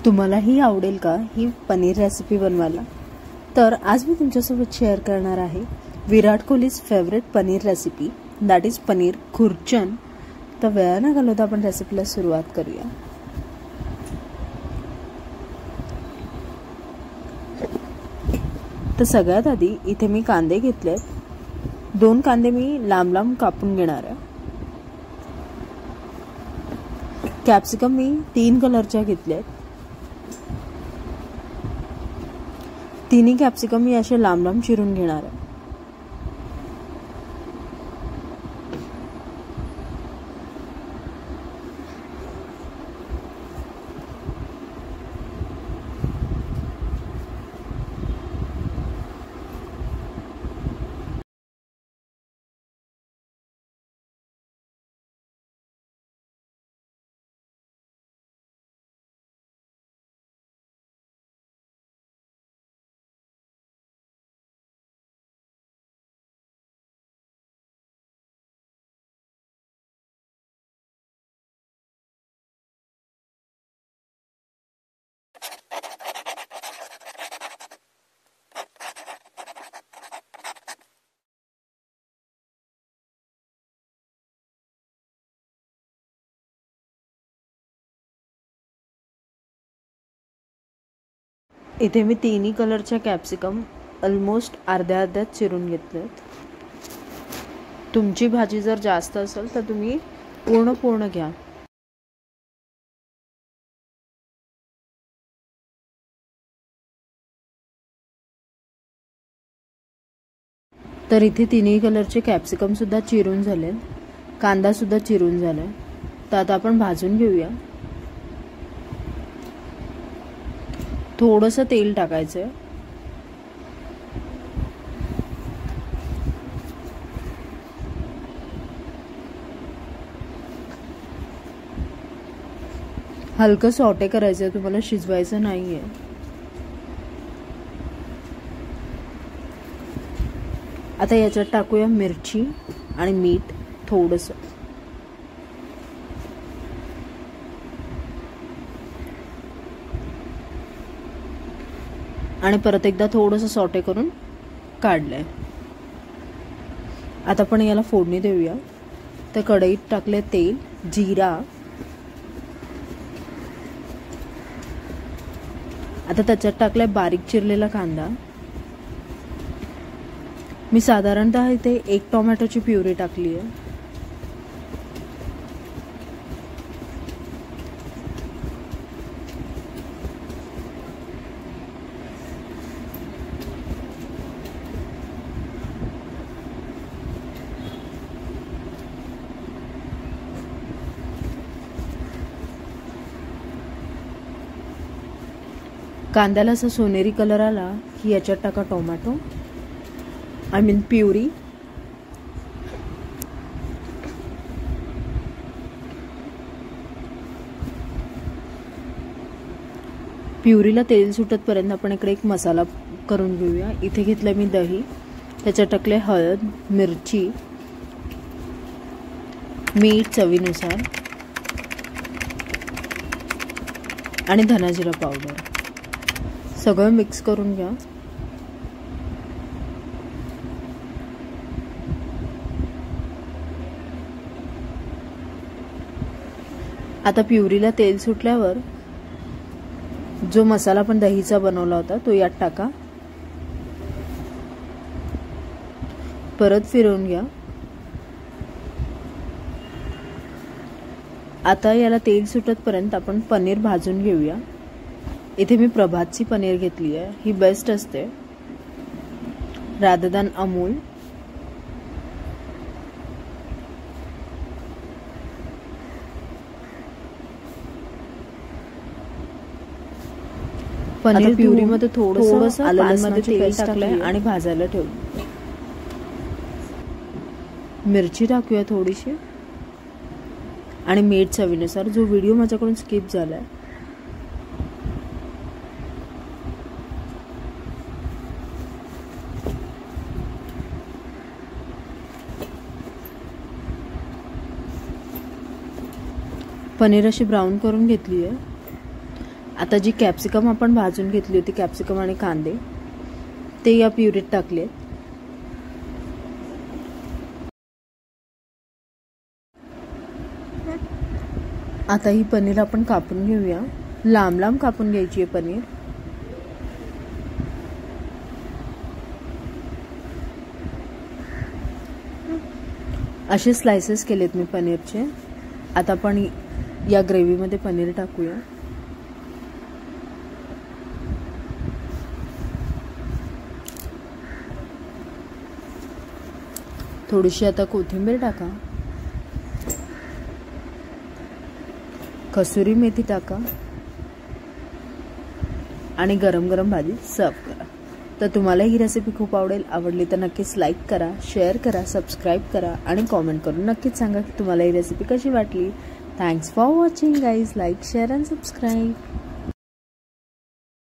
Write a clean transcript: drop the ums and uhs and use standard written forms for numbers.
तुम्हालाही आवडेल का ही पनीर रेसिपी बनवायला? तर आज मी तुमच्यासोबत शेअर करणार आहे Virat Kohli's favourite paneer recipe, that is paneer khurchan. तर वेळ न घालवता आपण रेसिपीला सुरुवात करूया. तर सगळ्यात आधी इथे मी कांदे घेतलेत. 2 कांदे मी लांब लांब कापून घेणार आहे. कॅप्सिकम मी 3 कलरच्या घेतलेत. तिन्ही कॅप्सिकम मी असे लांब लांब चिरून घेणार आहे. इथे मी तिन्ही कलरच्या कॅप्सिकम ऑलमोस्ट अर्ध्या अर्ध्यात चिरून घेतलेत. तुमची भाजी जर जास्त असेल तर तुम्ही पूर्ण घ्या. तर इथे तिन्ही कलरचे कॅप्सिकम सुद्धा चिरून झाले, कांदा सुद्धा चिरून झालाय. तर आता आपण भाजून घेऊया. थोडंसं तेल टाकायचं. हलकं सॉटे करायचं, तुम्हाला शिजवायचं नाहीये. आता याच्यात टाकूया मिरची आणि मीठ थोडंसं. आणि परत एकदा थोडंसं सॉटे करून काढलंय. आता आपण याला फोडणी देऊया. तर कढईत टाकले तेल, जिरा. आता त्याच्यात टाकलाय बारीक चिरलेला कांदा. मी साधारणतः इथे 1 टोमॅटोची प्युरी टाकली आहे. कांद्याला असा सोनेरी कलर आला की याच्यात टाका टोमॅटो, आय मीन प्युरी. प्युरीला तेल सुटतपर्यंत आपण इकडे एक मसाला करून घेऊया. इथे घेतलं मी दही, त्याच्यात टाकले हळद, मिरची, मीठ चवीनुसार आणि धना जिरा पावडर. सगळं मिक्स करून घ्या. आता प्युरीला तेल सुटल्यावर जो मसाला आपण दहीचा बनवला होता तो यात टाका. परत फिरवून घ्या. आता याला तेल सुटतपर्यंत आपण पनीर भाजून घेऊया. इथे मी प्रभातची पनीर घेतली आहे. ही बेस्ट असते रादर दॅन अमूल. पनीर प्युरीमध्ये थोडंसं आलं लसणाची पेस्ट टाकलंय आणि भाजायला ठेवलं. मिरची टाकूया थोडीशी आणि मीठ चवीनुसार. जो व्हिडिओ माझ्याकडून स्किप झालाय. पनीर अशी ब्राऊन करून घेतली आहे. आता जी कॅप्सिकम आपण भाजून घेतली होती, कॅप्सिकम आणि कांदे, ते या प्युरीत टाकले. आता ही पनीर आपण कापून घेऊया. लांब लांब कापून घ्यायची आहे पनीर. असे स्लाइसेस केलेत मी पनीरचे. आता आपण या ग्रेव्हीमध्ये पनीर टाकूया. थोडीशी आता कोथिंबीर टाका, कसुरी मेथी टाका आणि गरम गरम भाजी सर्व करा. तर तुम्हाला ही रेसिपी खूप आवडली तर नक्कीच लाईक करा, शेअर करा, सबस्क्राईब करा आणि कॉमेंट करून नक्कीच सांगा की तुम्हाला ही रेसिपी कशी वाटली. Thanks for watching guys. Like, share and subscribe.